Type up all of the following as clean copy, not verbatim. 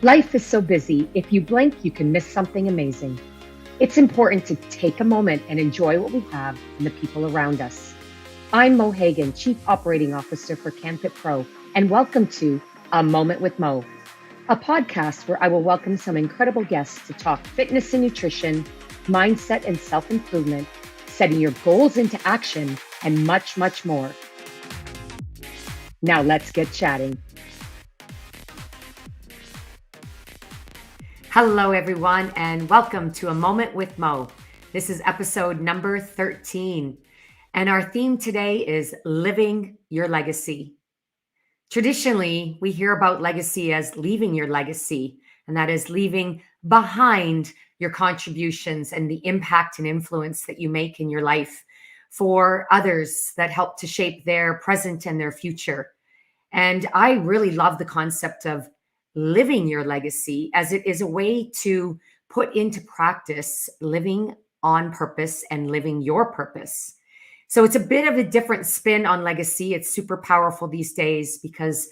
Life is so busy, if you blink, you can miss something amazing. It's important to take a moment and enjoy what we have and the people around us. I'm Mo Hagan, Chief Operating Officer for CanFit Pro, and welcome to A Moment with Mo, a podcast where I will welcome some incredible guests to talk fitness and nutrition, mindset and self-improvement, setting your goals into action, and much, much more. Now let's get chatting. Hello, everyone, and welcome to A Moment with Mo. This is episode number 13, and our theme today is living your legacy. Traditionally, we hear about legacy as leaving your legacy, and that is leaving behind your contributions and the impact and influence that you make in your life for others that help to shape their present and their future. And I really love the concept of living your legacy, as it is a way to put into practice living on purpose and living your purpose. So it's a bit of a different spin on legacy. It's super powerful these days because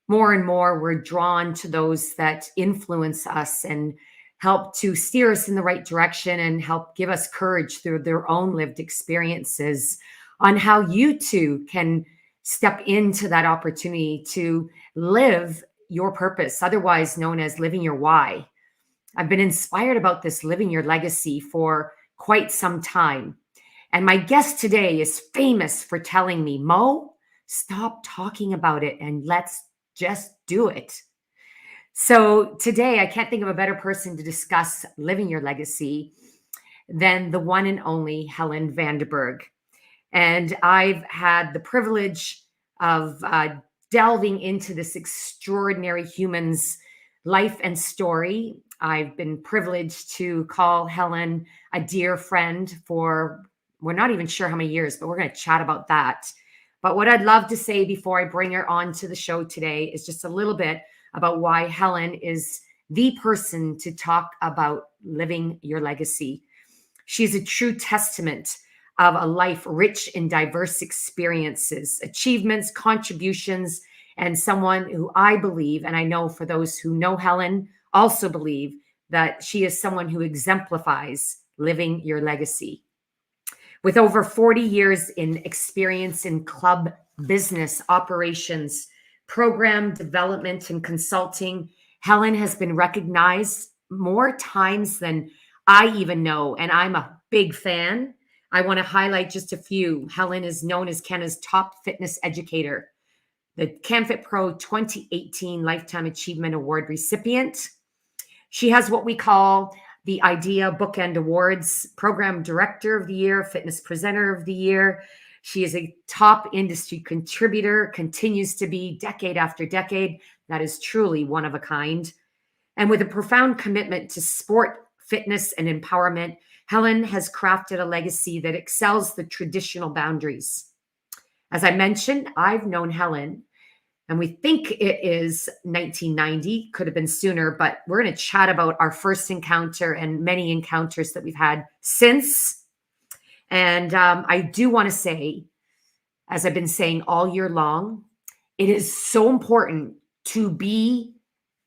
more and more we're drawn to those that influence us and help to steer us in the right direction and help give us courage through their own lived experiences on how you too can step into that opportunity to live your purpose, otherwise known as living your why. I've been inspired about this living your legacy for quite some time. And my guest today is famous for telling me, Mo, stop talking about it and let's just do it. So today, I can't think of a better person to discuss living your legacy than the one and only Helen Vanderburg. And I've had the privilege of delving into this extraordinary human's life and story. I've been privileged to call Helen a dear friend for, we're not even sure how many years, but we're going to chat about that. But what I'd love to say before I bring her on to the show today is just a little bit about why Helen is the person to talk about living your legacy. She's a true testament of a life rich in diverse experiences, achievements, contributions, and someone who I believe, and I know for those who know Helen also believe, that she is someone who exemplifies living your legacy. With over 40 years in experience in club business operations, program development, and consulting, Helen has been recognized more times than I even know, and I'm a big fan. I want to highlight just a few. Helen is known as Canada's top fitness educator, the CanFit Pro 2018 Lifetime Achievement Award recipient. She has what we call the IDEA Bookend Awards, Program Director of the Year, Fitness Presenter of the Year. She is a top industry contributor, continues to be decade after decade. That is truly one of a kind. And with a profound commitment to sport, fitness, and empowerment, Helen has crafted a legacy that excels the traditional boundaries. As I mentioned, I've known Helen, and we think it is 1990, could have been sooner, but we're going to chat about our first encounter and many encounters that we've had since. And I do want to say, as I've been saying all year long, it is so important to be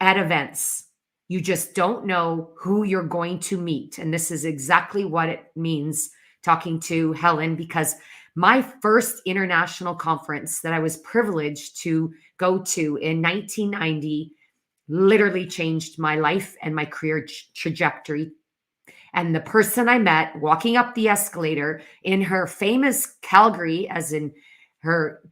at events. You just don't know who you're going to meet. And this is exactly what it means talking to Helen, because my first international conference that I was privileged to go to in 1990 literally changed my life and my career trajectory. And the person I met walking up the escalator in her famous Calgary, as in her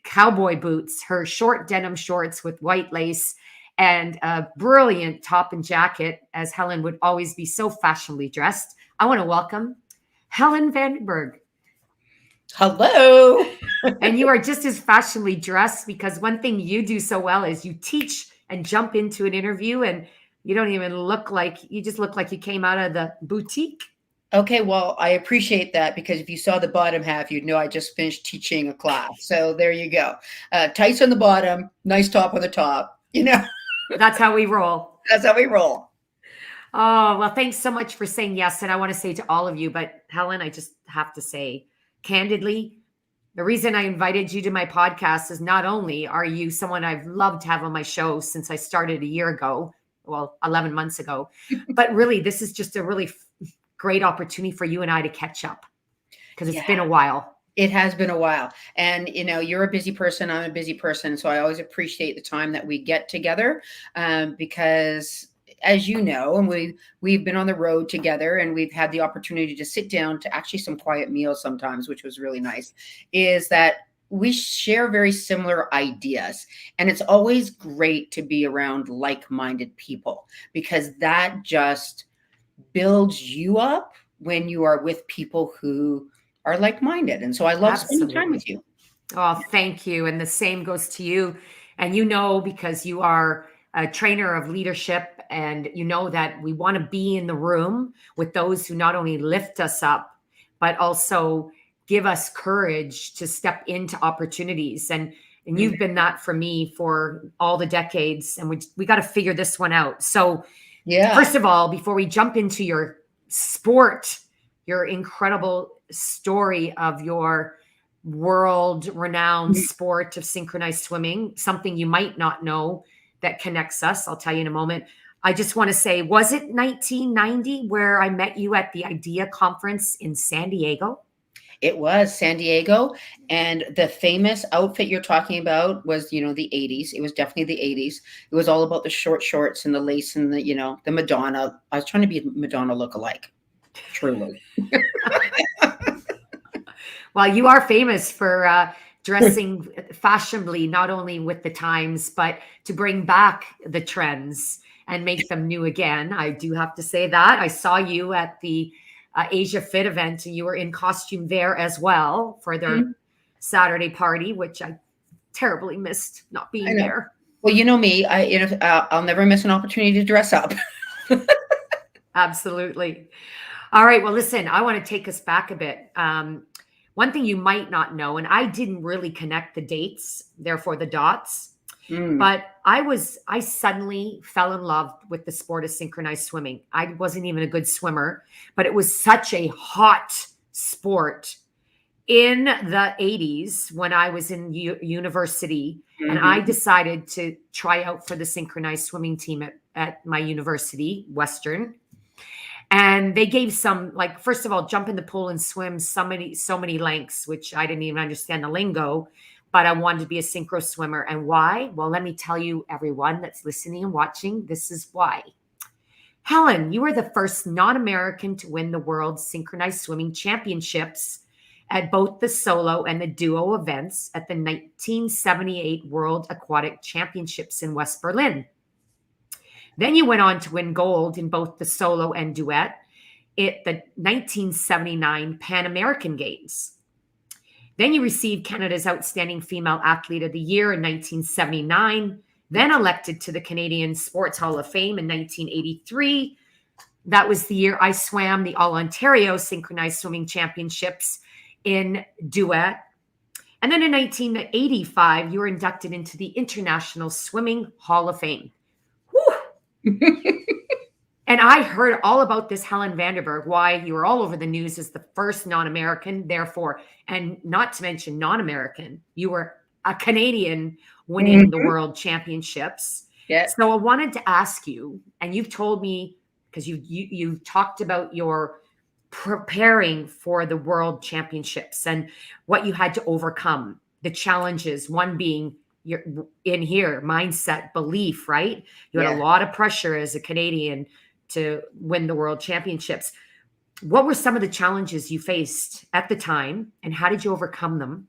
cowboy boots, her short denim shorts with white lace, and a brilliant top and jacket, as Helen would always be so fashionably dressed. I want to welcome Helen Vanderburg. Hello. And you are just as fashionably dressed, because one thing you do so well is you teach and jump into an interview and you don't even look like, you just look like you came out of the boutique. Okay, well, I appreciate that, because if you saw the bottom half, you'd know I just finished teaching a class. So there you go. Tights on the bottom, nice top on the top. That's how we roll. That's how we roll. Oh, well, thanks so much for saying yes. And I want to say to all of you, but Helen, I just have to say candidly, the reason I invited you to my podcast is not only are you someone I've loved to have on my show since I started a year ago, well, 11 months ago. But really, this is just a really great opportunity for you and I to catch up because it's Yeah. been a while. It has been a while. And, you're a busy person. I'm a busy person. So I always appreciate the time that we get together, because as you know, and we've been on the road together and we've had the opportunity to sit down to actually some quiet meals sometimes, which was really nice, is that we share very similar ideas. And it's always great to be around like-minded people because that just builds you up when you are with people who are like-minded. And so I love spending time Absolutely. with you. Oh, thank you. And the same goes to you. And because you are a trainer of leadership, and you know that we want to be in the room with those who not only lift us up, but also give us courage to step into opportunities. And Mhm. you've been that for me for all the decades. And we got to figure this one out. So Yeah. first of all, before we jump into your sport, your incredible story of your world renowned Mhm. sport of synchronized swimming, something you might not know that connects us. I'll tell you in a moment. I just want to say, was it 1990 where I met you at the IDEA conference in San Diego? It was San Diego. And the famous outfit you're talking about was, the 80s. It was definitely the 80s. It was all about the short shorts and the lace and the Madonna. I was trying to be a Madonna lookalike, truly. Well, you are famous for dressing fashionably, not only with the times, but to bring back the trends and make them new again. I do have to say that. I saw you at the Asia Fit event, and you were in costume there as well for their Mhm. Saturday party, which I terribly missed not I being know. there. Well, you know me, I'll never miss an opportunity to dress up. Absolutely. All right. Well, listen, I want to take us back a bit. One thing you might not know, and I didn't really connect the dates, therefore the dots, Mm. but I suddenly fell in love with the sport of synchronized swimming. I wasn't even a good swimmer, but it was such a hot sport in the 80s when I was in university. And I Mhm. decided to try out for the synchronized swimming team at my university, Western. And they gave some, like, first of all, jump in the pool and swim so many lengths, which I didn't even understand the lingo, but I wanted to be a synchro swimmer. And why? Well, let me tell you, everyone that's listening and watching, this is why. Helen, you were the first non-American to win the world synchronized swimming championships at both the solo and the duo events at the 1978 World Aquatic Championships in West Berlin. Then you went on to win gold in both the solo and duet at the 1979 Pan American Games. Then you received Canada's Outstanding Female Athlete of the Year in 1979, then elected to the Canadian Sports Hall of Fame in 1983. That was the year I swam the All Ontario Synchronized Swimming Championships in duet. And then in 1985, you were inducted into the International Swimming Hall of Fame. Whew. And I heard all about this Helen Vanderburg, why you were all over the news as the first non-American, therefore, and not to mention non-American, you were a Canadian winning the Mhm. world championships. Yeah. So I wanted to ask you, and you've told me, because you talked about your preparing for the world championships and what you had to overcome, the challenges, one being your in here mindset, belief, right? You had a Yeah. lot of pressure as a Canadian to win the world championships. What were some of the challenges you faced at the time, and how did you overcome them?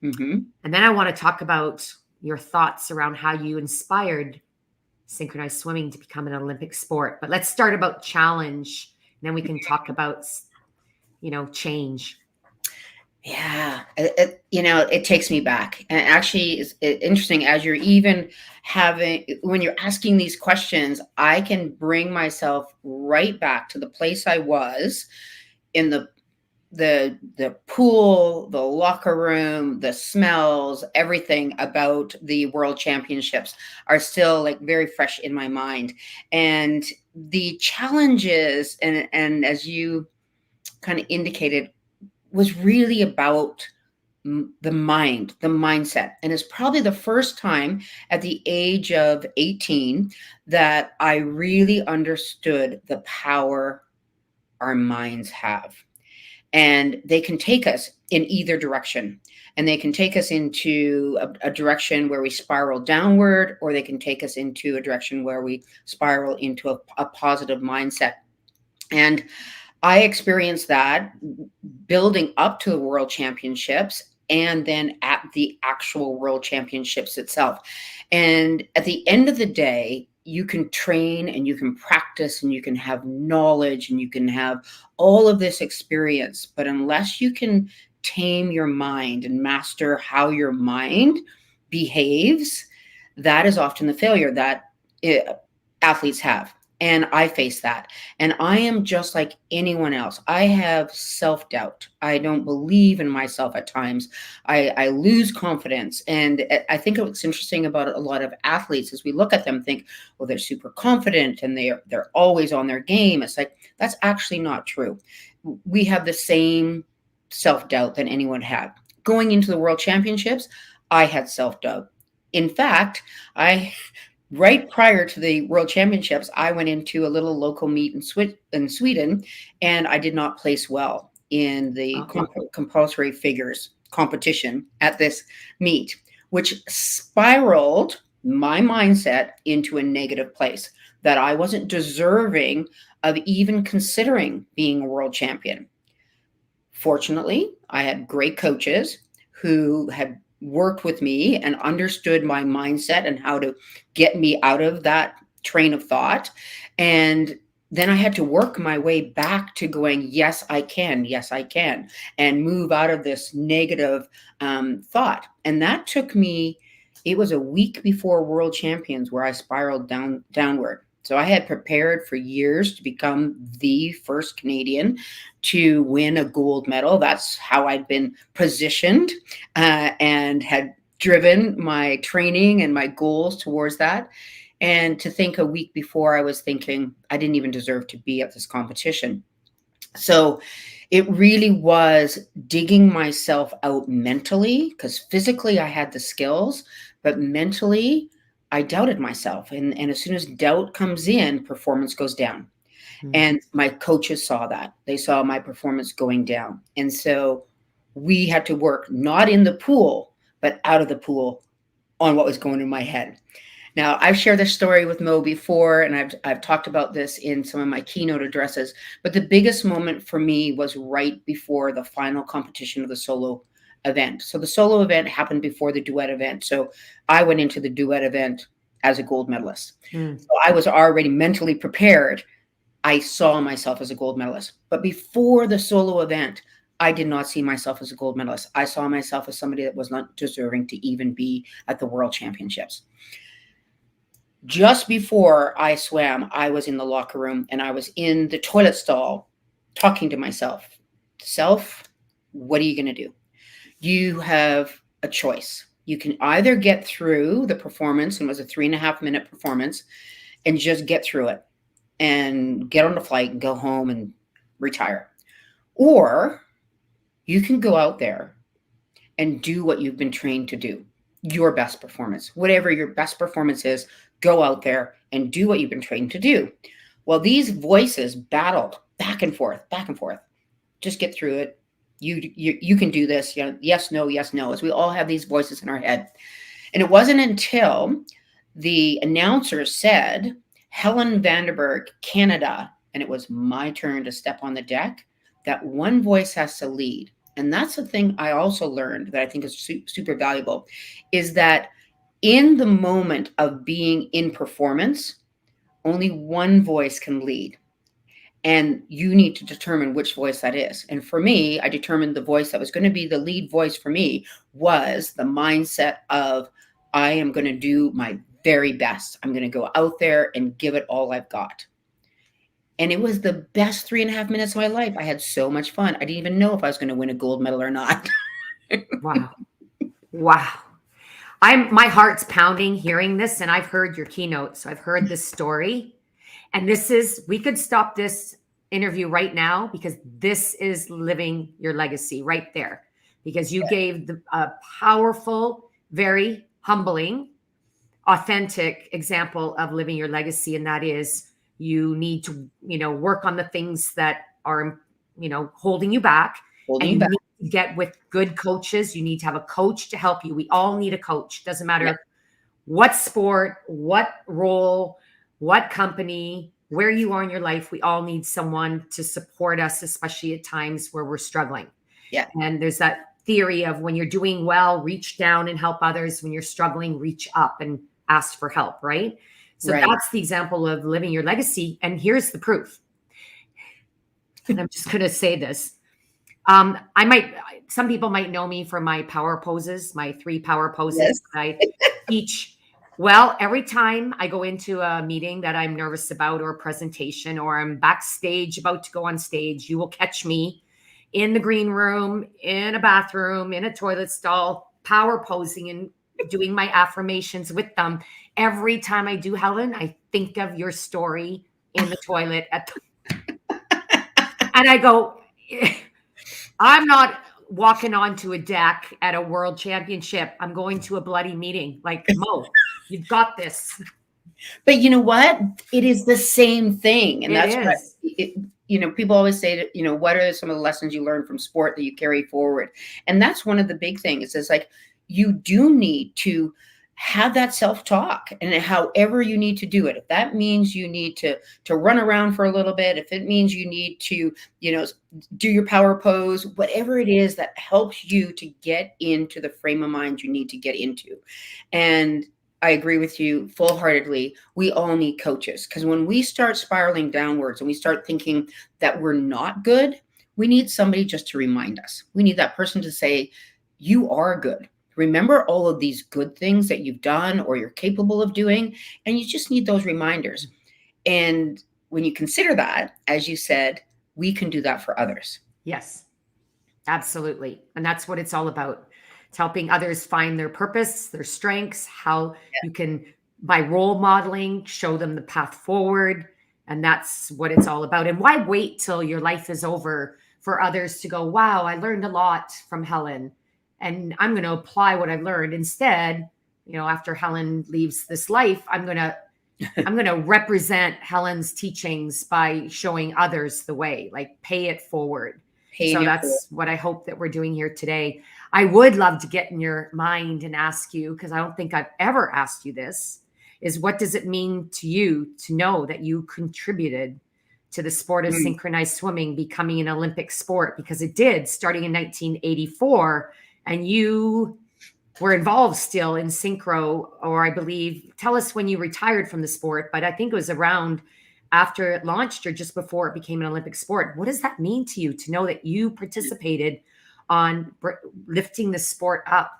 Mhm. And then I want to talk about your thoughts around how you inspired synchronized swimming to become an Olympic sport. But let's start about challenge, and then we can talk about change. Yeah, it takes me back, and actually, it's interesting as you're even having when you're asking these questions. I can bring myself right back to the place I was in the pool, the locker room, the smells, everything about the World Championships are still like very fresh in my mind, and the challenges, and as you kind of indicated, was really about the mind, the mindset. And it's probably the first time at the age of 18 that I really understood the power our minds have. And they can take us in either direction. And they can take us into a direction where we spiral downward, or they can take us into a direction where we spiral into a positive mindset. And I experienced that building up to the world championships and then at the actual world championships itself. And at the end of the day, you can train and you can practice and you can have knowledge and you can have all of this experience. But unless you can tame your mind and master how your mind behaves, that is often the failure that athletes have. And I face that. And I am just like anyone else. I have self doubt. I don't believe in myself at times. I lose confidence. And I think what's interesting about a lot of athletes is we look at them and think, well, they're super confident and they're always on their game. It's like, that's actually not true. We have the same self doubt that anyone had. Going into the world championships, I had self doubt. In fact, right prior to the world championships, I went into a little local meet in Sweden, and I did not place well in the compulsory figures competition at this meet, which spiraled my mindset into a negative place that I wasn't deserving of even considering being a world champion. Fortunately, I had great coaches who had worked with me and understood my mindset and how to get me out of that train of thought. And then I had to work my way back to going, yes, I can, and move out of this negative thought. And that took me, it was a week before World Champions where I spiraled downward. So I had prepared for years to become the first Canadian to win a gold medal. That's how I'd been positioned and had driven my training and my goals towards that. And to think a week before, I was thinking I didn't even deserve to be at this competition. So it really was digging myself out mentally, because physically I had the skills, but mentally I doubted myself. And as soon as doubt comes in, performance goes down. And my coaches saw that. They saw my performance going down. And so we had to work not in the pool, but out of the pool on what was going in my head. Now, I've shared this story with Mo before, and I've talked about this in some of my keynote addresses, but the biggest moment for me was right before the final competition of the solo event. So the solo event happened before the duet event. So I went into the duet event as a gold medalist. So I was already mentally prepared. I saw myself as a gold medalist. But before the solo event, I did not see myself as a gold medalist. I saw myself as somebody that was not deserving to even be at the World Championships. Just before I swam, I was in the locker room and I was in the toilet stall talking to myself. Self, what are you going to do? You have a choice. You can either get through the performance, and it was a 3.5-minute performance, and just get through it and get on the flight and go home and retire. Or you can go out there and do what you've been trained to do, your best performance. Whatever your best performance is, go out there and do what you've been trained to do. Well, these voices battled back and forth. Just get through it. You can do this. Yes, no, as we all have these voices in our head. And it wasn't until the announcer said, Helen, Vanderburg, Canada, and it was my turn to step on the deck, that one voice has to lead. And that's the thing I also learned that I think is super valuable, is that in the moment of being in performance, only one voice can lead. And you need to determine which voice that is. And for me, I determined the voice that was going to be the lead voice for me was the mindset of, I am going to do my very best. I'm going to go out there and give it all I've got. And it was the best 3.5 minutes of my life. I had so much fun. I didn't even know if I was going to win a gold medal or not. Wow. My heart's pounding hearing this, and I've heard your keynote. So I've heard this story. And we could stop this interview right now, because this is living your legacy right there. because you gave a powerful, very humbling, authentic example of living your legacy. And that is, you need to, work on the things that are, holding you back. Holding And you you back. need to get with good coaches. You need to have a coach to help you. We all need a coach. Doesn't Yeah. matter what sport, what role, what company, where you are in your life. We all need someone to support us, especially at times where we're struggling. Yeah. And there's that theory of, when you're doing well, reach down and help others. When you're struggling, reach up and ask for help, right? So Right. that's the example of living your legacy. And here's the proof. And I'm just going to say this. Some people might know me from my power poses, my 3 power poses Yes. that I teach. Well, every time I go into a meeting that I'm nervous about, or a presentation, or I'm backstage about to go on stage, you will catch me in the green room, in a bathroom, in a toilet stall, power posing and doing my affirmations with them. Every time I do, Helen, I think of your story in the toilet and I go, I'm not walking onto a deck at a world championship. I'm going to a bloody meeting. Like, Mo, you've got this. But you know what? It is the same thing. And It that's what, is. people always say that, what are some of the lessons you learned from sport that you carry forward? And that's one of the big things, is like, you do need to have that self-talk, and however you need to do it. If that means you need to run around for a little bit, if it means you need to, do your power pose, whatever it is that helps you to get into the frame of mind you need to get into. And I agree with you full-heartedly. We all need coaches, because when we start spiraling downwards and we start thinking that we're not good, we need somebody just to remind us. We need that person to say, you are good. Remember all of these good things that you've done or you're capable of doing, and you just need those reminders. And when you consider that, as you said, we can do that for others. Yes, absolutely. And that's what it's all about. It's helping others find their purpose, their strengths, how you can, by role modeling, show them the path forward. And that's what it's all about. And why wait till your life is over for others to go, wow, I learned a lot from Helen, and I'm going to apply what I've learned. Instead, after Helen leaves this life, I'm going to represent Helen's teachings by showing others the way, like pay it forward. So that's what I hope that we're doing here today. I would love to get in your mind and ask you, because I don't think I've ever asked you this, is what does it mean to you to know that you contributed to the sport of synchronized swimming becoming an Olympic sport? Because it did, starting in 1984, and you were involved still in synchro, or I believe, tell us when you retired from the sport, but I think it was around after it launched or just before it became an Olympic sport. What does that mean to you to know that you participated on lifting the sport up?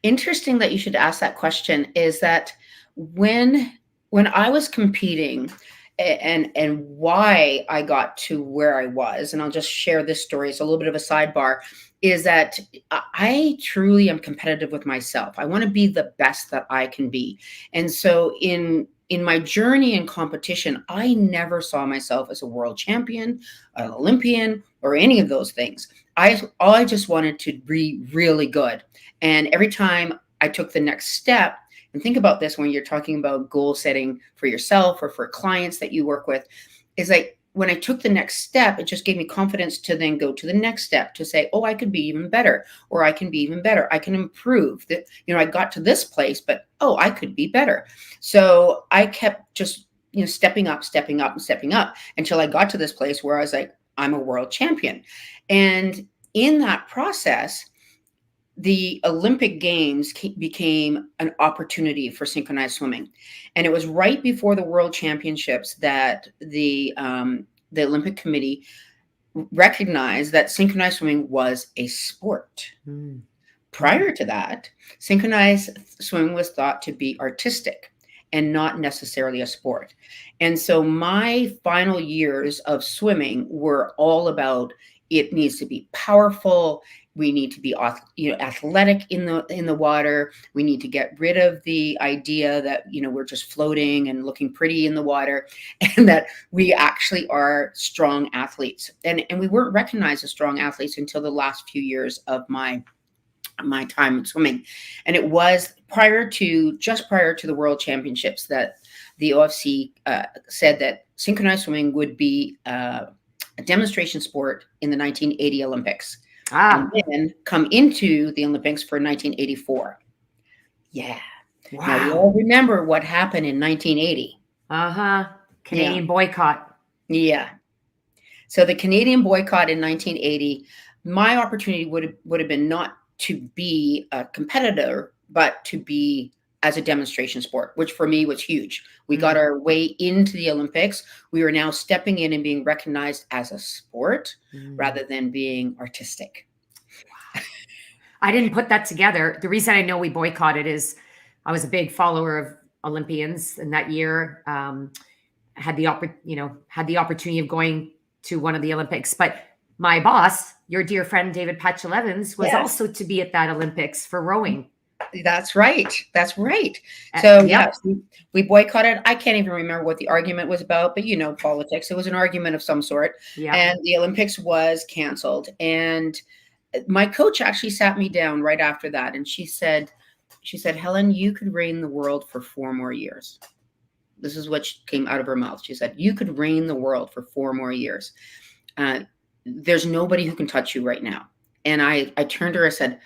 Interesting that you should ask that question. Is that when I was competing, and why I got to where I was, and I'll just share this story. It's a little bit of a sidebar, is that I truly am competitive with myself. I want to be the best that I can be. And so in my journey in competition, I never saw myself as a world champion, an Olympian, or any of those things. I just wanted to be really good. And every time I took the next step, and think about this when you're talking about goal setting for yourself or for clients that you work with, is like, when I took the next step, it just gave me confidence to then go to the next step, to say, oh, I could be even better, or I can be even better. I can improve that. I got to this place, but, oh, I could be better. So I kept just, stepping up, stepping up, and stepping up until I got to this place where I was like, I'm a world champion. And in that process, the Olympic Games became an opportunity for synchronized swimming. And it was right before the World Championships that the Olympic Committee recognized that synchronized swimming was a sport. Prior to that, synchronized swimming was thought to be artistic and not necessarily a sport. And so my final years of swimming were all about it needs to be powerful. We need to be athletic in the water. We need to get rid of the idea that we're just floating and looking pretty in the water, and that we actually are strong athletes. And we weren't recognized as strong athletes until the last few years of my time in swimming. And it was just prior to the World Championships that the OFC said that synchronized swimming would be a demonstration sport in the 1980 Olympics, and then come into the Olympics for 1984. Yeah. Wow. Now we all remember what happened in 1980. Canadian boycott. Yeah. So the Canadian boycott in 1980, my opportunity would have been not to be a competitor, but to be as a demonstration sport, which for me was huge. We got our way into the Olympics. We were now stepping in and being recognized as a sport rather than being artistic. Wow. I didn't put that together. The reason I know we boycotted is I was a big follower of Olympians, and that year had the opportunity of going to one of the Olympics. But my boss, your dear friend David Patchell-Evans, was also to be at that Olympics for rowing. That's right. So yes, we boycotted. I can't even remember what the argument was about, but politics. It was an argument of some sort. Yeah. And the Olympics was canceled. And my coach actually sat me down right after that, and she said, Helen, you could reign the world for 4 more years. This is what came out of her mouth. She said, you could reign the world for 4 more years. There's nobody who can touch you right now. And I turned to her and said,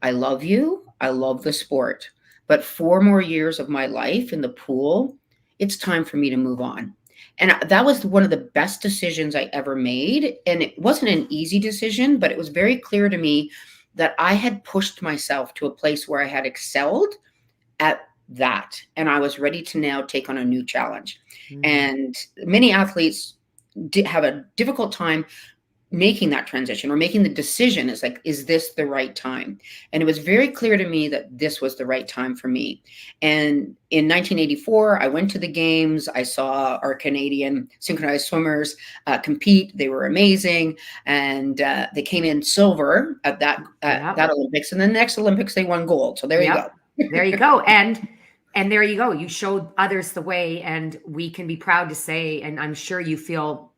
I love you. I love the sport, but 4 more years of my life in the pool, it's time for me to move on. And that was one of the best decisions I ever made. And it wasn't an easy decision, but it was very clear to me that I had pushed myself to a place where I had excelled at that. And I was ready to now take on a new challenge. And many athletes have a difficult time making that transition or making the decision. Is like, is this the right time? And it was very clear to me that this was the right time for me. And in 1984, I went to the games. I saw our Canadian synchronized swimmers compete. They were amazing. And they came in silver at that Olympics. And the next Olympics, they won gold. So there you go. There you go. And there you go. You showed others the way, and we can be proud to say, and I'm sure you feel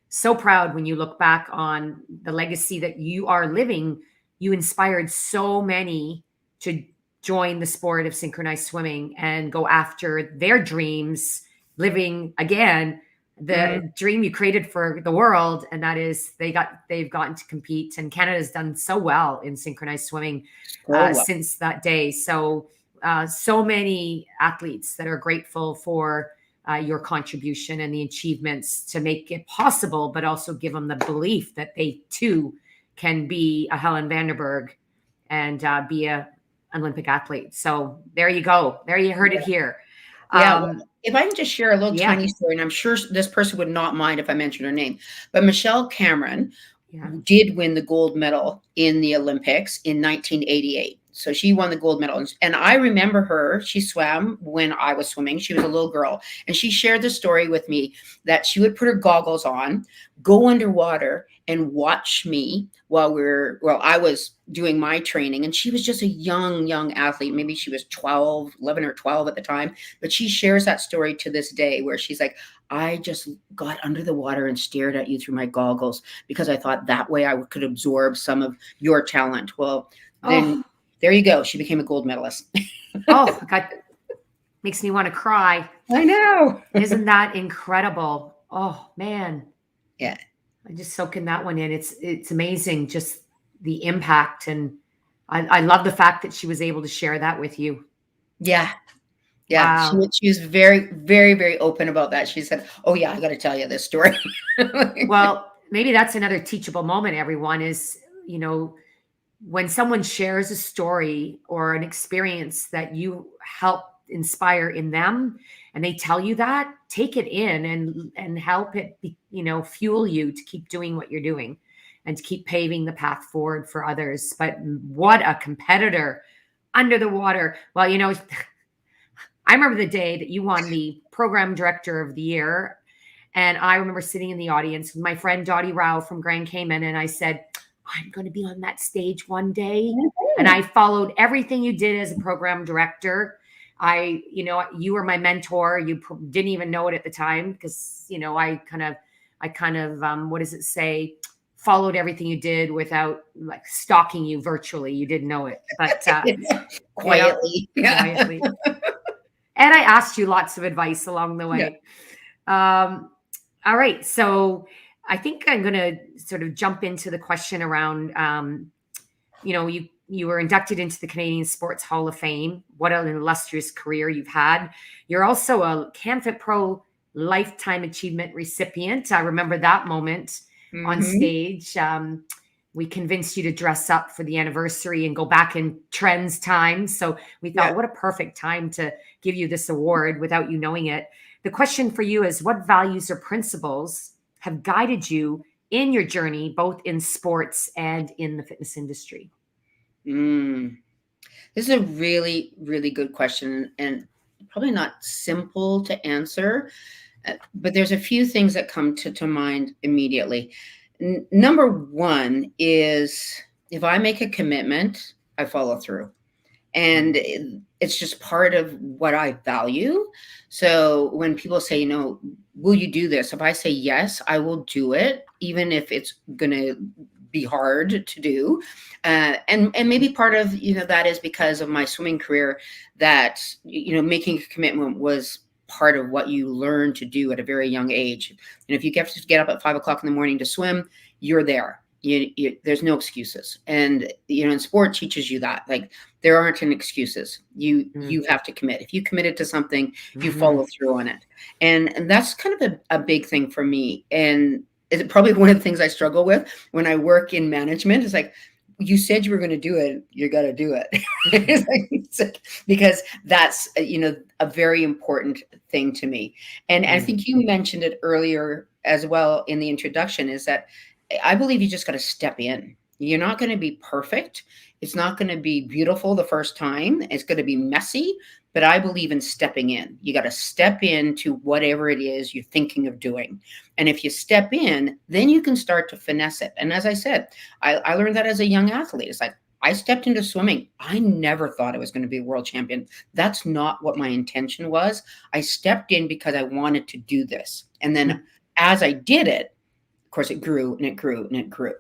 so proud when you look back on the legacy that you are living. You inspired so many to join the sport of synchronized swimming and go after their dreams, living again the dream you created for the world. And that is they've gotten to compete, and Canada's done so well in synchronized swimming since that day. So so many athletes that are grateful for your contribution and the achievements to make it possible, but also give them the belief that they too can be a Helen Vanderburg and be a Olympic athlete. So there you go. There you heard it here. If I can just share a little tiny story, and I'm sure this person would not mind if I mentioned her name, but Michelle Cameron did win the gold medal in the Olympics in 1988. So she won the gold medal. And I remember her, she swam when I was swimming. She was a little girl. And she shared the story with me that she would put her goggles on, go underwater, and watch me while I was doing my training. And she was just a young athlete. Maybe she was 11 or 12 at the time. But she shares that story to this day where she's like, I just got under the water and stared at you through my goggles because I thought that way I could absorb some of your talent. Well, then there you go. She became a gold medalist. Oh, God. Makes me want to cry. I know. Isn't that incredible? Oh, man. Yeah. I just soak in that one in. It's amazing, just the impact. And I love the fact that she was able to share that with you. Yeah. Yeah. Wow. She was very, very, very open about that. She said, oh, yeah, I got to tell you this story. Well, maybe that's another teachable moment, everyone, is, when someone shares a story or an experience that you help inspire in them, and they tell you that, take it in and help it fuel you to keep doing what you're doing and to keep paving the path forward for others. But what a competitor under the water. Well, I remember the day that you won the program director of the year, And I remember sitting in the audience with my friend Dottie Rao from Grand Cayman. And I said, I'm going to be on that stage one day. And I followed everything you did as a program director. You were my mentor. You didn't even know it at the time because, I kind of, what does it say? Followed everything you did without like stalking you virtually. You didn't know it, but Quietly. quietly. And I asked you lots of advice along the way. All right. So I think I'm going to sort of jump into the question around, you were inducted into the Canadian Sports Hall of Fame. What an illustrious career you've had. You're also a CanFit Pro Lifetime Achievement recipient. I remember that moment on stage. We convinced you to dress up for the anniversary and go back in trends time. So we thought, what a perfect time to give you this award without you knowing it. The question for you is, what values or principles have guided you in your journey, both in sports and in the fitness industry? This is a really, really good question, and probably not simple to answer, but there's a few things that come to mind immediately. Number one is, if I make a commitment, I follow through. And it's just part of what I value. So when people say, will you do this? If I say yes, I will do it, even if it's going to be hard to do. And maybe part of, that is because of my swimming career, that, making a commitment was part of what you learn to do at a very young age. And if you get to get up at 5 o'clock in the morning to swim, you're there. There's no excuses. And, in sport teaches you that, like, there aren't any excuses. You have to commit. If you committed to something, you follow through on it. And that's kind of a big thing for me. And it's probably one of the things I struggle with when I work in management. It's like, you said you were going to do it, you got to do it. Because that's, a very important thing to me. And I think you mentioned it earlier as well in the introduction, is that I believe you just got to step in. You're not going to be perfect. It's not going to be beautiful the first time. It's going to be messy, but I believe in stepping in. You got to step into whatever it is you're thinking of doing. And if you step in, then you can start to finesse it. And as I said, I learned that as a young athlete. It's like, I stepped into swimming. I never thought I was going to be a world champion. That's not what my intention was. I stepped in because I wanted to do this. And then as I did it, of course, it grew and it grew and it grew.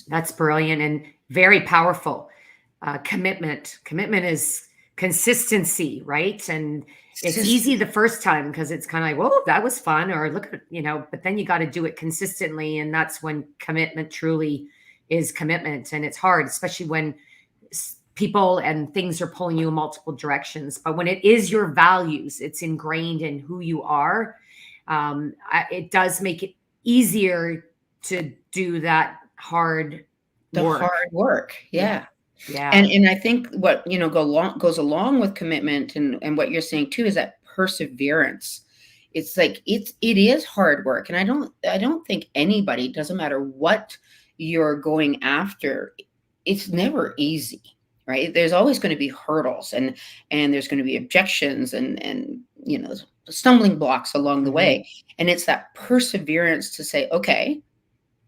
That's brilliant and very powerful. Commitment is consistency, right? And it's easy the first time because it's kind of like, whoa, that was fun, or look at, but then you got to do it consistently. And that's when commitment truly is commitment. And it's hard, especially when people and things are pulling you in multiple directions. But when it is your values, it's ingrained in who you are. It does make it easier to do that hard work. Yeah. Yeah. And I think what, goes along with commitment and what you're saying too, is that perseverance. It's like, it is hard work. And I don't think anybody, doesn't matter what you're going after, it's never easy, right? There's always going to be hurdles and there's going to be objections and stumbling blocks along the way. And it's that perseverance to say, okay,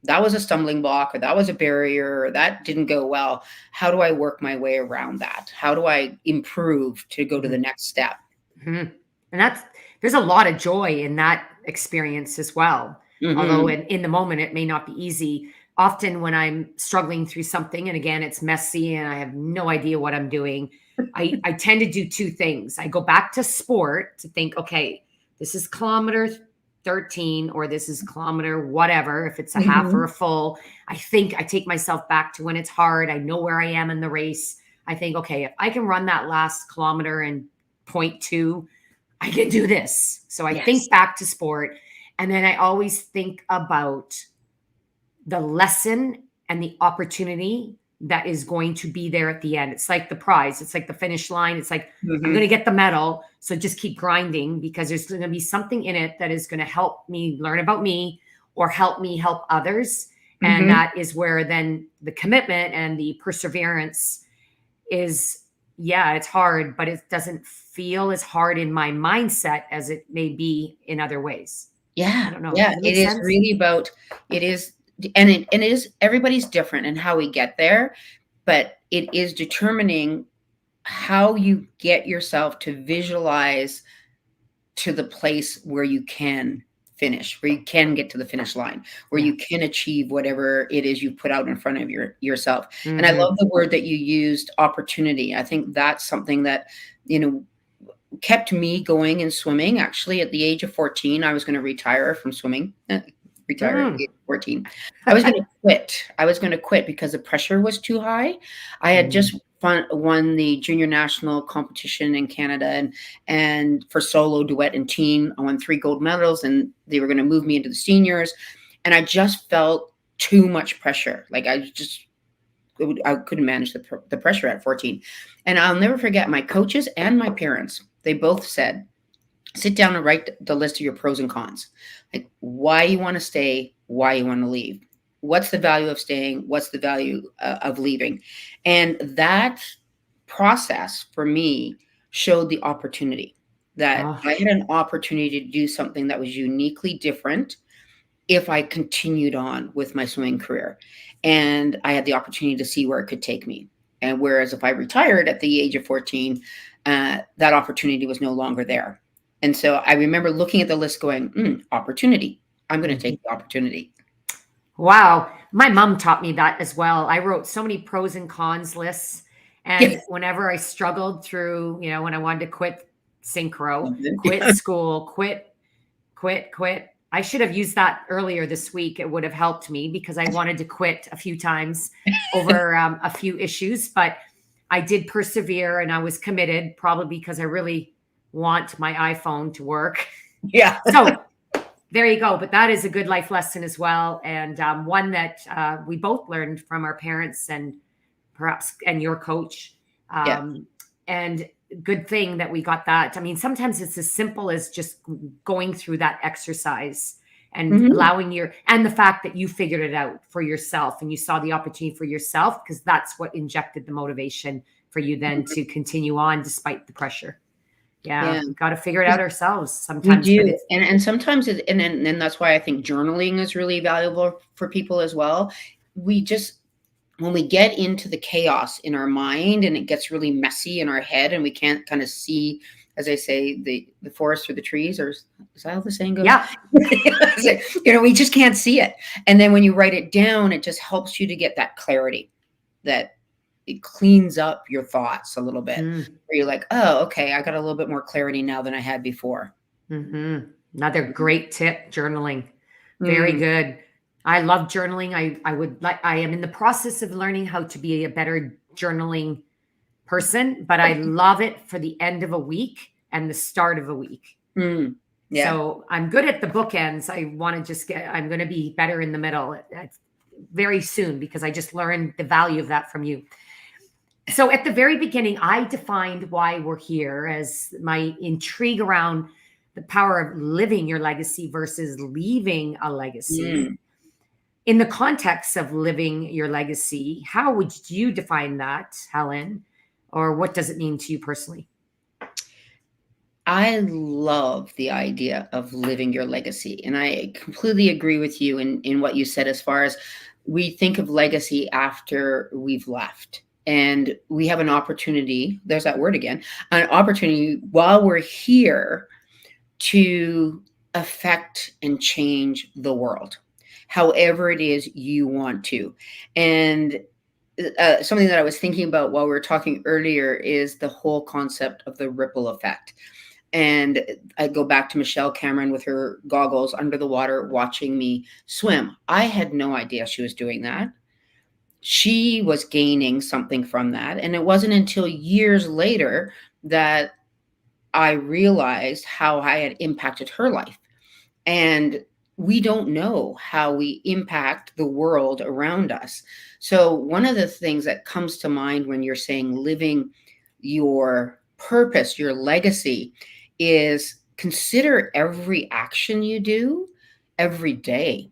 that was a stumbling block, or that was a barrier, or that didn't go well. How do I work my way around that? How do I improve to go to the next step? And there's a lot of joy in that experience as well. Although in the moment, it may not be easy. Often when I'm struggling through something, and again, it's messy and I have no idea what I'm doing, I tend to do two things. I go back to sport to think, okay, this is kilometer 13, or this is kilometer whatever, if it's a half or a full. I think I take myself back to when it's hard. I know where I am in the race. I think, okay, if I can run that last kilometer in 0.2, I can do this. So I think back to sport. And then I always think about the lesson and the opportunity that is going to be there at the end. It's like the prize. It's like the finish line. It's like, I'm going to get the medal. So just keep grinding, because there's going to be something in it that is going to help me learn about me, or help me help others. And that is where then the commitment and the perseverance is yeah, it's hard, but it doesn't feel as hard in my mindset as it may be in other ways. I Yeah, don't know. yeah, Does it it make is sense? really about it is and it is everybody's different in how we get there, but it is determining how you get yourself to visualize to the place where you can finish, where you can get to the finish line, where Yeah. you can achieve whatever it is you put out in front of yourself. And I Hmm. love the word that you used, opportunity. I think that's something that, you know, kept me going in swimming. Actually, at the age of 14, I was going to retire from swimming. Retire at the Mm. age of 14. I was going to quit. I was going to quit because the pressure was too high. I had Mm. just won the junior national competition in Canada, and for solo, duet, and team, I won 3 gold medals, and they were going to move me into the seniors, and I just felt too much pressure. Like I couldn't manage the pressure at 14. And I'll never forget my coaches and my parents. They both said, sit down and write the list of your pros and cons. Like why you want to stay, why you want to leave. What's the value of staying? What's the value of leaving? And that process for me showed the opportunity that Oh, I had an opportunity to do something that was uniquely different if I continued on with my swimming career. And I had the opportunity to see where it could take me. And whereas if I retired at the age of 14, that opportunity was no longer there. And so I remember looking at the list going, opportunity. I'm going to mhm. take the opportunity. Wow. My mom taught me that as well. I wrote so many pros and cons lists. Yes. And whenever I struggled through, when I wanted to quit synchro, quit Yeah. school, quit. I should have used that earlier this week. It would have helped me because I wanted to quit a few times over a few issues, but I did persevere and I was committed, probably because I really want my iPhone to work. Yeah. So there you go. But that is a good life lesson as well, and one that we both learned from our parents and perhaps and your coach. Yeah. Um, and good thing that we got that. I mean, sometimes it's as simple as just going through that exercise and Mhm. allowing and the fact that you figured it out for yourself and you saw the opportunity for yourself, because that's what injected the motivation for you then to continue on despite the pressure. Yeah, Yeah. we got to figure it out ourselves We sometimes, but do, it's and sometimes and that's why I think journaling is really valuable for people as well. We just when we get into the chaos in our mind and it gets really messy in our head and we can't kind of see, as I say, the forest through the trees, or is that how the saying goes? yeah. We just can't see it. And then when you write it down, it just helps you to get that clarity, that it cleans up your thoughts a little bit. Mm. Where you're like, oh, okay, I got a little bit more clarity now than I had before. Another great tip, journaling. Very Mm. good. I love journaling. I am in the process of learning how to be a better journaling person, but I love it for the end of a week and the start of a week. Mm. Yeah. So I'm good at the bookends. I'm going to be better in the middle very soon because I just learned the value of that from you. So at the very beginning, I defined why we're here as my intrigue around the power of living your legacy versus leaving a legacy. Mm. In the context of living your legacy, how would you define that, Helen? Or what does it mean to you personally? I love the idea of living your legacy. And I completely agree with you in what you said as far as we think of legacy after we've left. And we have an opportunity, there's that word again, an opportunity while we're here to affect and change the world, however it is you want to. And something that I was thinking about while we were talking earlier is the whole concept of the ripple effect. And I go back to Michelle Cameron with her goggles under the water watching me swim. I had no idea she was doing that. She was gaining something from that. And it wasn't until years later that I realized how I had impacted her life. And we don't know how we impact the world around us. So, one of the things that comes to mind when you're saying living your purpose, your legacy, is consider every action you do every day,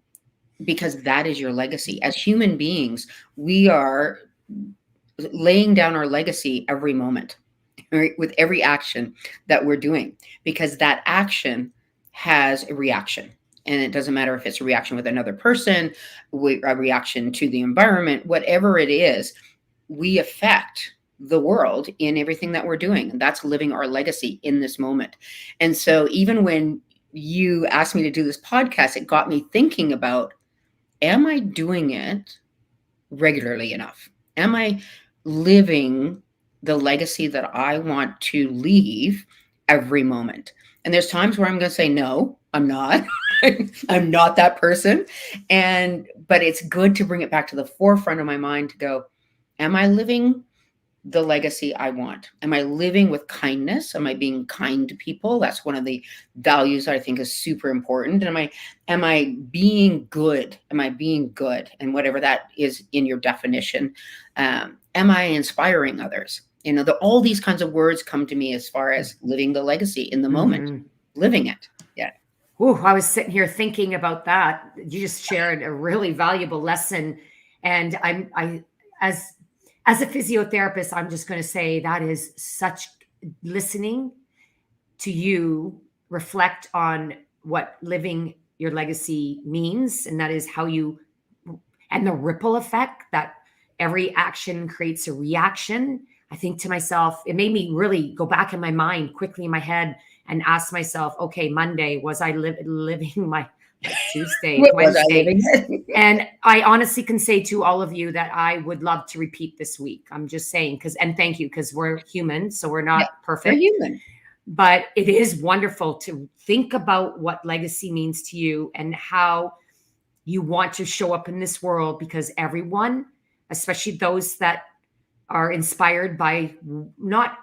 because that is your legacy. As human beings, we are laying down our legacy every moment, right? With every action that we're doing, because that action has a reaction. And it doesn't matter if it's a reaction with another person, a reaction to the environment, whatever it is, we affect the world in everything that we're doing. And that's living our legacy in this moment. And so even when you asked me to do this podcast, it got me thinking about, am I doing it regularly enough? Am I living the legacy that I want to leave every moment? And there's times where I'm going to say, no, I'm not. I'm not that person. But it's good to bring it back to the forefront of my mind to go, am I living the legacy I want? Am I living with kindness? Am I being kind to people? That's one of the values I think is super important. And am I being good? Am I being good? And whatever that is in your definition, am I inspiring others? All these kinds of words come to me as far as living the legacy in the moment, living it. Yeah. Ooh, I was sitting here thinking about that. You just shared a really valuable lesson. And as a physiotherapist, I'm just going to say that is such listening to you reflect on what living your legacy means. And that is how you, and the ripple effect that every action creates a reaction. I think to myself, it made me really go back in my mind quickly in my head and ask myself, okay, Monday, was I living my Tuesday, Wednesday? And I honestly can say to all of you that I would love to repeat this week. I'm just saying, and thank you, because we're human, so we're not perfect. We're human. But it is wonderful to think about what legacy means to you and how you want to show up in this world, because everyone, especially those that are inspired by not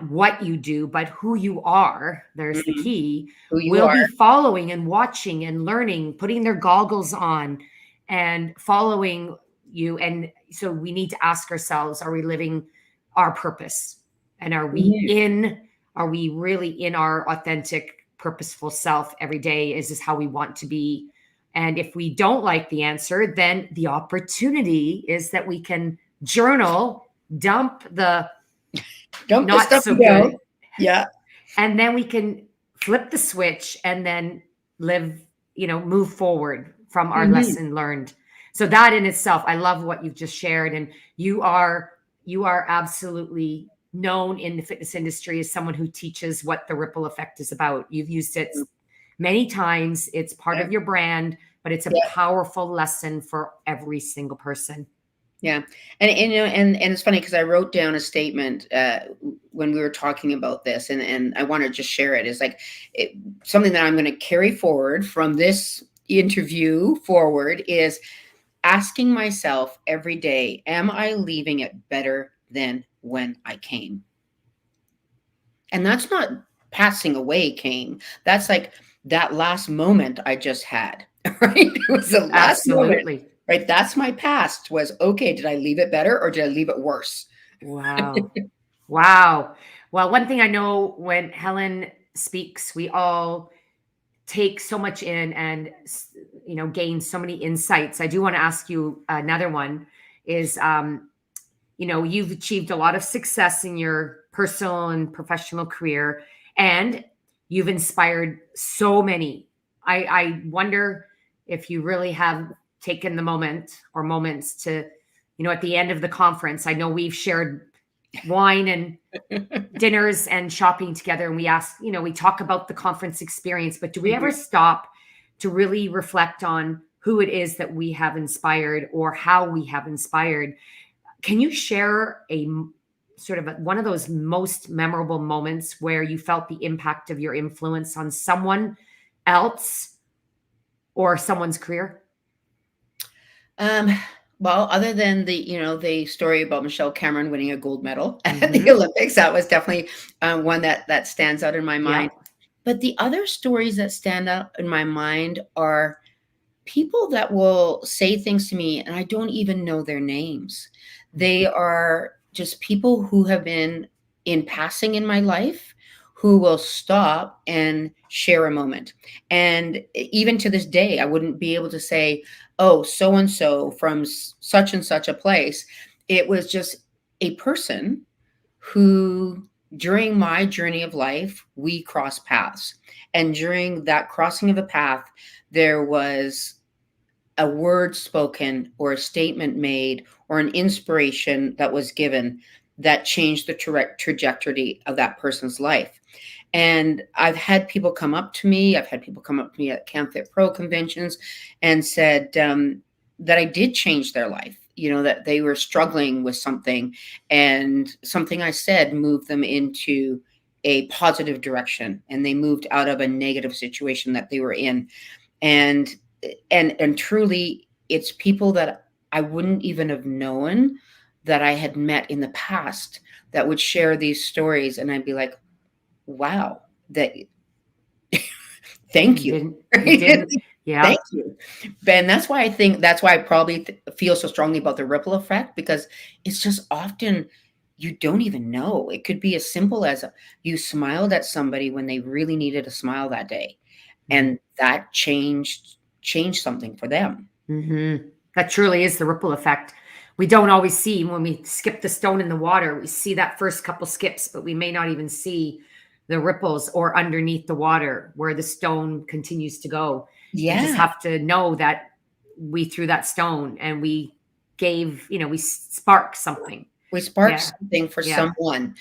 what you do, but who you are, there's the key, will be following and watching and learning, putting their goggles on and following you. And so we need to ask ourselves, are we living our purpose? And are we really in our authentic, purposeful self every day? Is this how we want to be? And if we don't like the answer, then the opportunity is that we can journal, dump the not so good. Yeah. And then we can flip the switch and then live, move forward from our lesson learned. So that in itself, I love what you've just shared. And you are absolutely known in the fitness industry as someone who teaches what the ripple effect is about. You've used it many times. It's part of your brand, but it's a powerful lesson for every single person. Yeah. And it's funny because I wrote down a statement when we were talking about this, and I want to just share it. It's like something that I'm going to carry forward from this interview forward is asking myself every day, am I leaving it better than when I came? And that's not passing away came. That's like that last moment I just had, right? It was the last moment. Right. That's my past was, okay, did I leave it better or did I leave it worse? Wow. Wow. Well, one thing I know, when Helen speaks, we all take so much in and, gain so many insights. I do want to ask you another one is, you've achieved a lot of success in your personal and professional career, and you've inspired so many. I wonder if you really have taken the moment or moments to, at the end of the conference, I know we've shared wine and dinners and shopping together. And we ask, we talk about the conference experience, but do we ever stop to really reflect on who it is that we have inspired or how we have inspired? Can you share a sort of one of those most memorable moments where you felt the impact of your influence on someone else or someone's career? Well, other than the story about Michelle Cameron winning a gold medal at the Olympics, that was definitely one that stands out in my mind. Yeah. But the other stories that stand out in my mind are people that will say things to me and I don't even know their names. They are just people who have been in passing in my life, who will stop and share a moment. And even to this day, I wouldn't be able to say, oh, so-and-so from such and such a place. it was just a person who, during my journey of life, we crossed paths. And during that crossing of a path, there was a word spoken or a statement made or an inspiration that was given that changed the trajectory of that person's life. And I've had people come up to me. I've had people come up to me at CamFit Pro conventions and said that I did change their life. You know, that they were struggling with something, and something I said moved them into a positive direction, and they moved out of a negative situation that they were in. And and truly, it's people that I wouldn't even have known that I had met in the past that would share these stories, and I'd be like, wow, that thank You you. didn't. You didn't. Yeah. Thank you. Ben, that's why I probably feel so strongly about the ripple effect, because it's just often you don't even know. It could be as simple as you smiled at somebody when they really needed a smile that day, Mhm. and that changed something for them. That truly is the ripple effect. We don't always see when we skip the stone in the water. We see that first couple skips, but we may not even see the ripples or underneath the water where the stone continues to go. You just Yeah. have to know that we threw that stone and we gave, we sparked something. We sparked Yeah. something for Yeah. someone.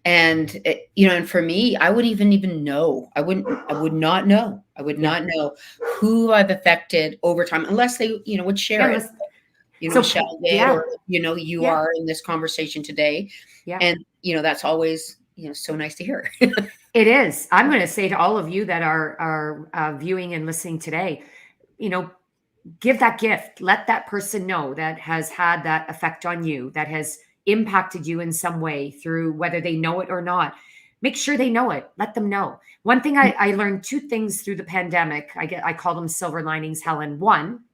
And and for me, I wouldn't even know. I would not know. I would Yeah. not know who I've affected over time, unless they, would share Yeah. it. So, Michelle did, yeah. or you Yeah. are in this conversation today. Yeah. And that's always, so nice to hear. It is. I'm going to say to all of you that are viewing and listening today, you know, give that gift. Let that person know that has had that effect on you, that has impacted you in some way through whether they know it or not. Make sure they know it. Let them know. One thing I learned, two things through the pandemic. I call them silver linings, Helen. One,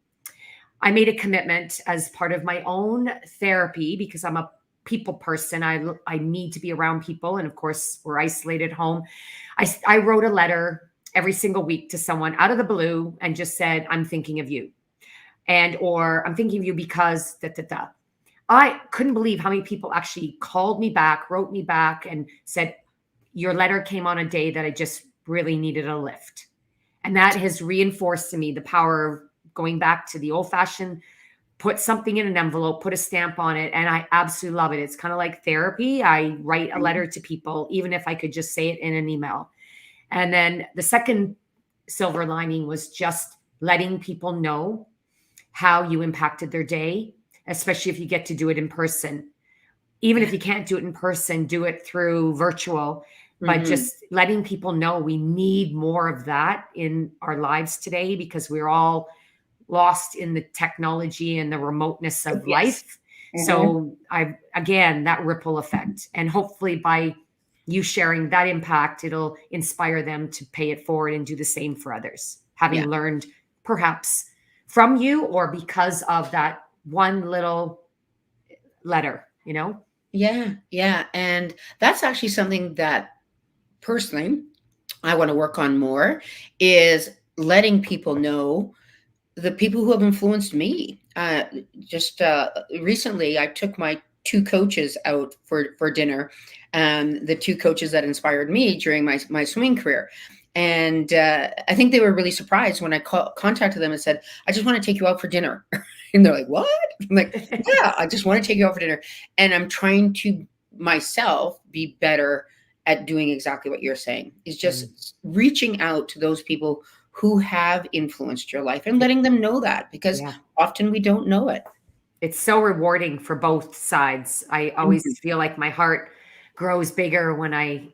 I made a commitment as part of my own therapy because I'm a people person. I need to be around people, and of course, we're isolated at home. I wrote a letter every single week to someone out of the blue and just said, "I'm thinking of you," and or "I'm thinking of you because da da da." I couldn't believe how many people actually called me back, wrote me back, and said, "Your letter came on a day that I just really needed a lift." And that has reinforced to me the power of going back to the old fashioned, put something in an envelope, put a stamp on it. And I absolutely love it. It's kind of like therapy. I write a letter to people, even if I could just say it in an email. And then the second silver lining was just letting people know how you impacted their day, especially if you get to do it in person. Even if Yeah. you can't do it in person, do it through virtual, but Hmm. just letting people know we need more of that in our lives today because we're all lost in the technology and the remoteness of Yes. life. Hmm. So again, that ripple effect. And hopefully by you sharing that impact, it'll inspire them to pay it forward and do the same for others, having Yeah. learned perhaps from you or because of that one little letter. Yeah. Yeah. And that's actually something that personally I want to work on more, is letting people know, the people who have influenced me. Just recently, I took my two coaches out for dinner, the two coaches that inspired me during my swimming career. And I think they were really surprised when I contacted them and said, "I just want to take you out for dinner." And they're like, "What?" I'm like, "Yeah, I just want to take you out for dinner." And I'm trying to myself be better at doing exactly what you're saying, is Mm. just reaching out to those people who have influenced your life and letting them know that, because Yeah. often we don't know it. It's so rewarding for both sides. I always Mhm. feel like my heart grows bigger when I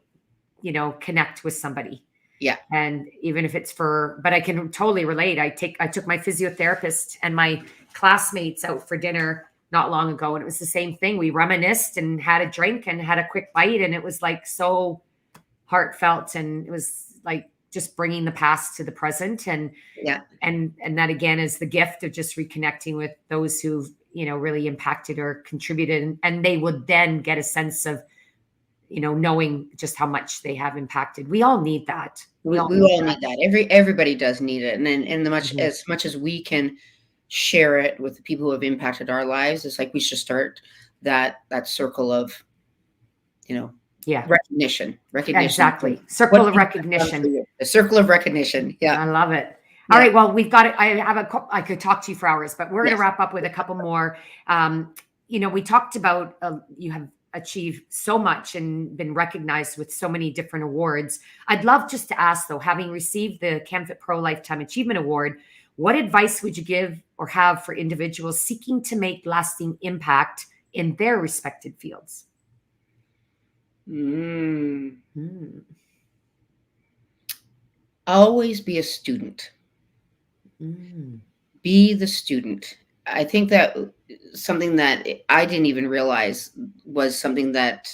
connect with somebody. Yeah. And even if it's but I can totally relate. I took my physiotherapist and my classmates out for dinner not long ago, and it was the same thing. We reminisced and had a drink and had a quick bite, and it was like so heartfelt, and it was like just bringing the past to the present, and Yeah. and that again is the gift of just reconnecting with those who've really impacted or contributed, and they would then get a sense of knowing just how much they have impacted. We all need that. We all We need all that. need that. Everybody does need it. And Mhm. much as we can share it with the people who have impacted our lives, it's like we should start that circle of, you know, Yeah, recognition for exactly. what Circle of people have done for recognition. you. The circle of recognition. Yeah. I love it. All Yeah. right. Well, we've got it. I have I could talk to you for hours, but we're going to Yes. wrap up with a couple more. Um, we talked about you have achieved so much and been recognized with so many different awards. I'd love just to ask, though, having received the CamFit Pro Lifetime Achievement Award, what advice would you give or have for individuals seeking to make lasting impact in their respected fields? Mm. Mm, Always be a student. mm, Be the student. I think that something that I didn't even realize was something that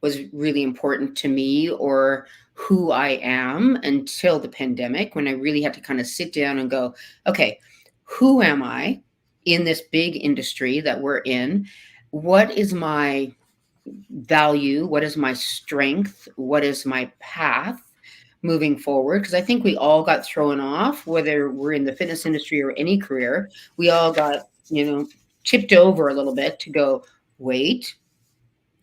was really important to me or who I am until the pandemic, when I really had to kind of sit down and go, okay, who am I in this big industry that we're in? What is my value? What is my strength? What is my path moving forward? Because I think we all got thrown off, whether we're in the fitness industry or any career. We all got, tipped over a little bit to go, wait,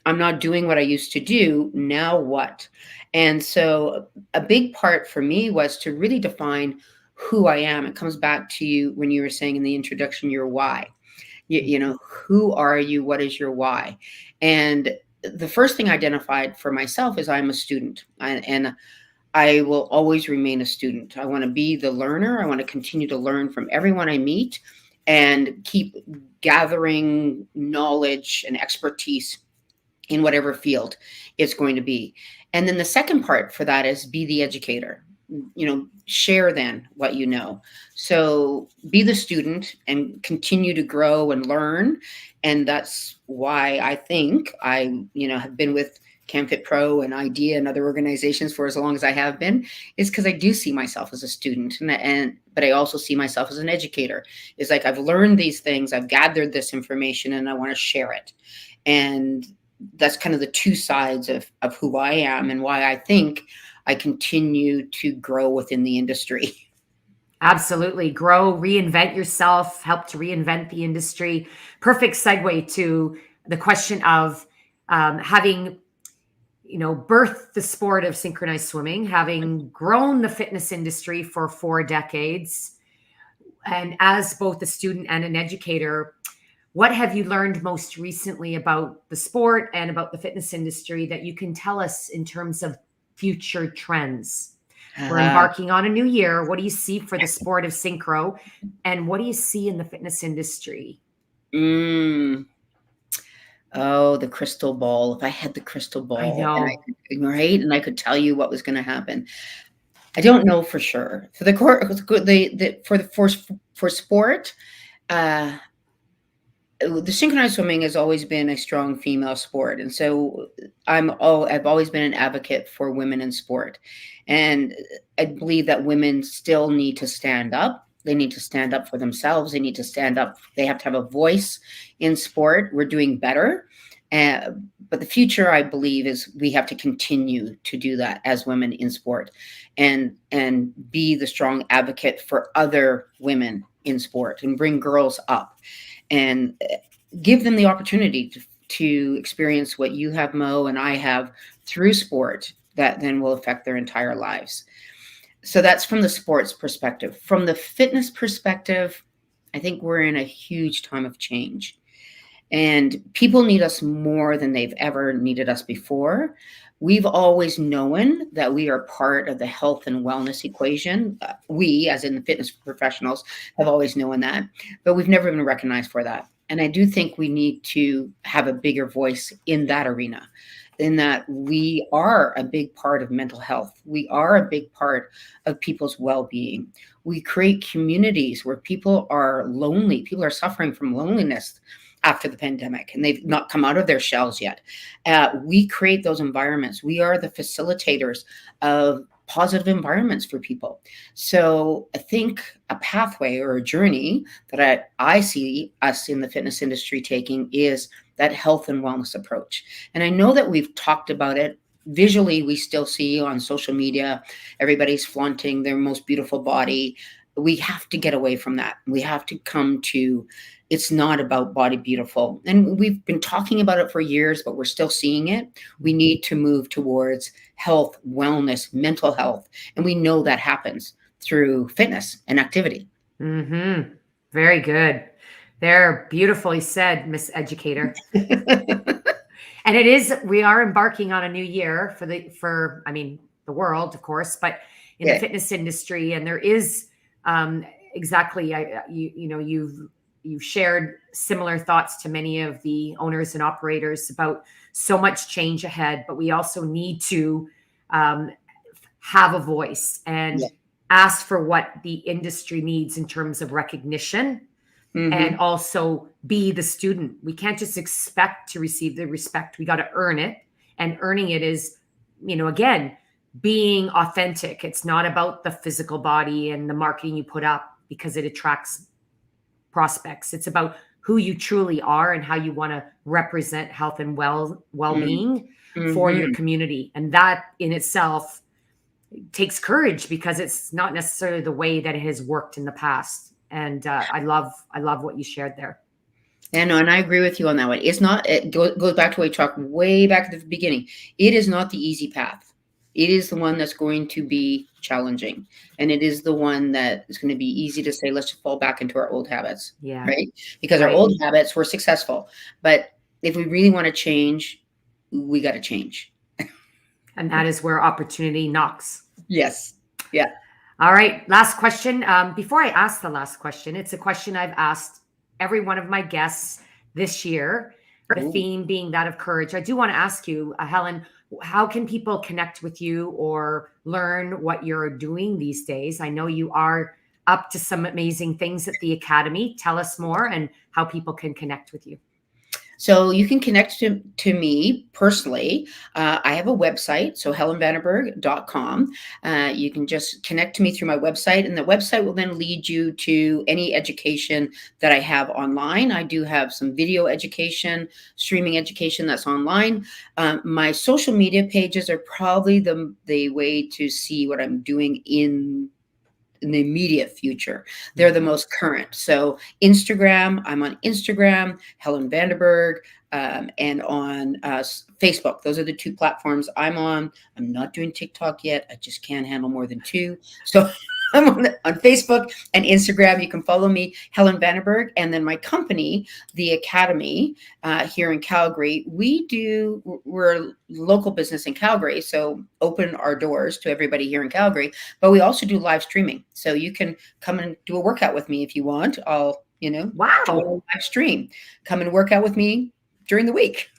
I'm not doing what I used to do. Now what? And so a big part for me was to really define who I am. It comes back to you when you were saying in the introduction, your why. Who are you? What is your why? And the first thing I identified for myself is I'm a student, and I will always remain a student. I want to be the learner. I want to continue to learn from everyone I meet and keep gathering knowledge and expertise in whatever field it's going to be. And then the second part for that is be the educator. Share then what you know. So be the student and continue to grow and learn. And that's why I think I, have been with CamFit Pro and IDEA and other organizations for as long as I have been, is because I do see myself as a student, but I also see myself as an educator. It's like I've learned these things, I've gathered this information, and I want to share it. And that's kind of the two sides of who I am and why I think I continue to grow within the industry. absolutely. Grow, reinvent yourself, help to reinvent the industry. Perfect segue to the question of having, birthed the sport of synchronized swimming, having grown the fitness industry for 4 decades, and as both a student and an educator, what have you learned most recently about the sport and about the fitness industry that you can tell us in terms of future trends? We're Ah, embarking on a new year. What do you see for the sport of synchro? And what do you see in the fitness industry? mm, oh, the crystal ball. If I had the crystal I ball and I know. could, right, and I could tell you what was going to happen. I don't know for sure. For the core, for sport, uh, the synchronized swimming has always been a strong female sport, and so I've always been an advocate for women in sport, and I believe that women still need to stand up. They need to stand up for themselves. They need to stand up. They have to have a voice in sport. We're doing better, uh, but the future, I believe, is we have to continue to do that as women in sport, and be the strong advocate for other women in sport and bring girls up and give them the opportunity to experience what you have, Mo, and I have through sport that then will affect their entire lives. So that's from the sports perspective. From the fitness perspective, I think we're in a huge time of change. And people need us more than they've ever needed us before. We've always known that we are part of the health and wellness equation. We, as in the fitness professionals, have always known that, but we've never been recognized for that. And I do think we need to have a bigger voice in that arena, in that we are a big part of mental health. We are a big part of people's well being. We create communities where people are lonely, people are suffering from loneliness after the pandemic and they've not come out of their shells yet. We create those environments. We are the facilitators of positive environments for people. So I think a pathway or a journey that I see us in the fitness industry taking is that health and wellness approach. And I know that we've talked about it. Visually, we still see on social media, everybody's flaunting their most beautiful body. we have to get away from that. We have to come to, it's not about body beautiful. And we've been talking about it for years, but we're still seeing it. We need to move towards health, wellness, mental health. And we know that happens through fitness and activity. Mm-hmm. Very good. They're beautifully said, Miss Educator. And it is, we are embarking on a new year I mean, the world, of course, but in the Yeah. fitness industry. And there is exactly, you've shared similar thoughts to many of the owners and operators about so much change ahead, but we also need to um, have a voice and Yeah. ask for what the industry needs in terms of recognition, and Mm-hmm. also be the student. We can't just expect to receive the respect. We got to earn it. And earning it is, again, being authentic. It's not about the physical body and the marketing you put up because it attracts prospects. It's about who you truly are and how you want to represent health and well-being for your Mm-hmm. community. And that in itself takes courage because it's not necessarily the way that it has worked in the past. And I love what you shared there. And I agree with you on that one. It's not, goes back to what we talked way back at the beginning. It is not the easy path. It is the one that's going to be challenging. And it is the one that is going to be easy to say, let's fall back into our old habits, Yeah, right? Because our right. old habits were successful. But if we really want to change, we got to change. And that is where opportunity knocks. Yes. Yeah. All right. Last question. Before I ask the last question, it's a question I've asked every one of my guests this year, the Ooh. theme being that of courage. I do want to ask you, Helen, how can people connect with you or learn what you're doing these days? I know you are up to some amazing things at the Academy. Tell us more and how people can connect with you. So you can connect to me personally. I have a website, so helenvanderburg.com. You can just connect to me through my website, and the website will then lead you to any education that I have online. I do have some video education, streaming education that's online. My social media pages are probably the way to see what I'm doing in the immediate future. They're the Mhm. most current. So Instagram, I'm on Instagram, Helen Vanderburg, and on Facebook. Those are the two platforms I'm on. I'm not doing TikTok yet. I just can't handle more than two. So I'm on Facebook and Instagram. You can follow me, Helen Vanderburg, and then my company, the Academy, here in Calgary. We're a local business in Calgary, so open our doors to everybody here in Calgary. But we also do live streaming, so you can come and do a workout with me if you want. I'll do a Wow. live stream. Come and work out with me during the week.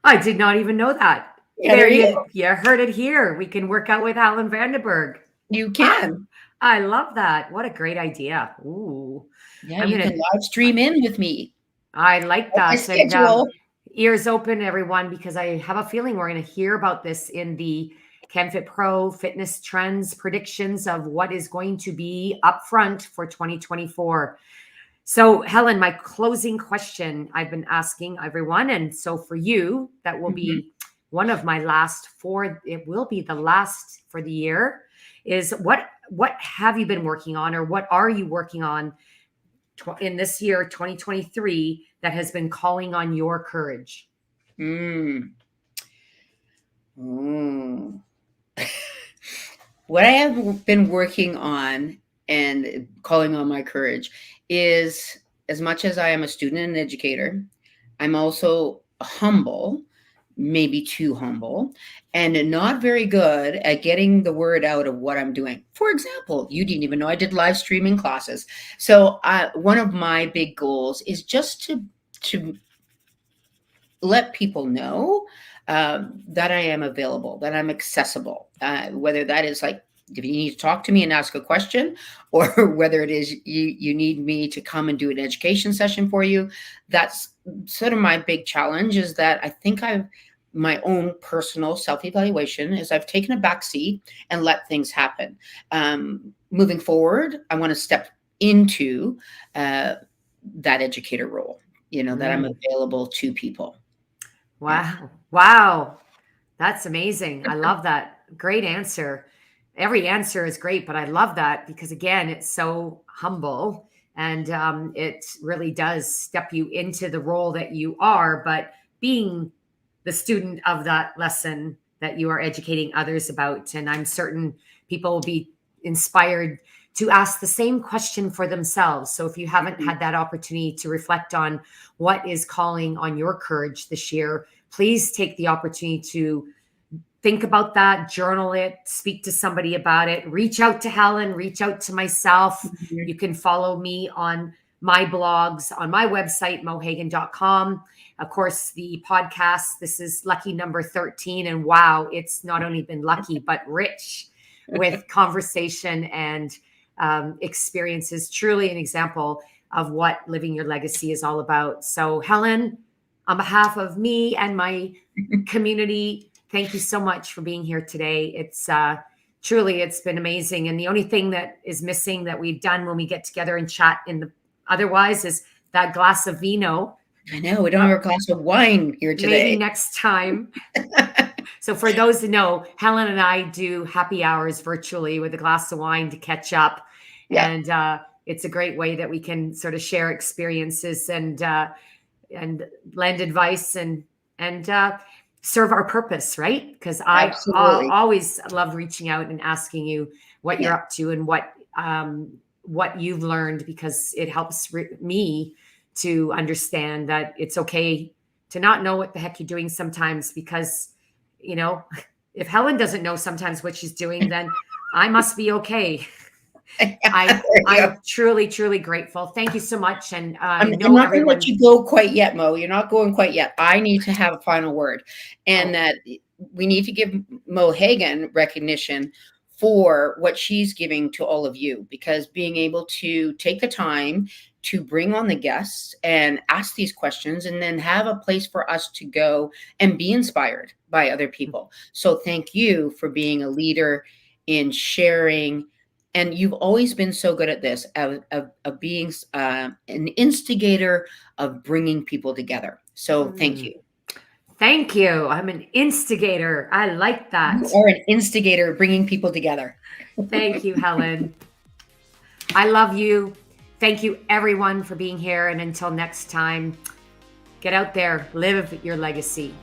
I did not even know that. Yeah, There there you you, go. you heard it here. We can work out with Helen Vanderburg. You Ah, can. I love that. What a great idea. Ooh, Yeah, I'm you gonna. can live stream in with me. I like Set my that. And schedule. ears open, everyone, because I have a feeling we're going to hear about this in the CanFit Pro fitness trends predictions of what is going to be up front for 2024. So, Helen, my closing question I've been asking everyone, and so for you, that will Mhm. be one of my last four. It will be the last for the year. Is what have you been working on, or what are you working on in this year, 2023, that has been calling on your courage? Mm. Mm. What I have been working on and calling on my courage is, as much as I am a student and educator, I'm also humble, maybe too humble, and not very good at getting the word out of what I'm doing. For example, you didn't even know I did live streaming classes. So one of my big goals is just to let people know that I am available, that I'm accessible, whether that is like, if you need to talk to me and ask a question, or whether it is you need me to come and do an education session for you. That's sort of my big challenge, is that I think I've my own personal self-evaluation is I've taken a back seat and let things happen. Moving forward, I want to step into that educator role, that I'm Mm, available to people. Yeah. wow. Wow. That's amazing. I love that. Great answer. every answer is great, but I love that because again, it's so humble and it really does step you into the role that you are, but being the student of that lesson that you are educating others about. And I'm certain people will be inspired to ask the same question for themselves. So if you haven't Mhm. had that opportunity to reflect on what is calling on your courage this year, please take the opportunity to think about that, journal it, speak to somebody about it, reach out to Helen, reach out to myself. Mhm. You can follow me on my blogs on my website, mohagan.com. Of course, the podcast, this is lucky number 13. And wow, it's not only been lucky, but rich with conversation and experiences. Truly an example of what living your legacy is all about. So, Helen, on behalf of me and my community, thank you so much for being here today. It's truly, it's been amazing. And the only thing that is missing that we've done when we get together and chat in the otherwise is that glass of vino. I know we don't But have a glass of wine here maybe today. next time. So for those who know, Helen and I do happy hours virtually with a glass of wine to catch up. Yeah, And it's a great way that we can sort of share experiences and lend advice and serve our purpose, right? Because I absolutely. always love reaching out and asking you what you're Yeah. up to and what you've learned, because it helps me to understand that it's okay to not know what the heck you're doing sometimes. Because you know, if Helen doesn't know sometimes what she's doing, then I must be okay. I There you go. I'm truly, truly grateful. Thank you so much. And I I'm know not going to let everyone. you go quite yet, Mo. You're not going quite yet. I need to have a final word, and Oh, that we need to give Mo Hagan recognition for what she's giving to all of you, because being able to take the time to bring on the guests and ask these questions and then have a place for us to go and be inspired by other people. So thank you for being a leader in sharing, and you've always been so good at this of being an instigator of bringing people together. So thank mm, you. thank you. I'm an instigator. I like You that. are an instigator of bringing people together. Thank you, Helen. I love you. Thank you, everyone, for being here. And until next time, get out there, live your legacy.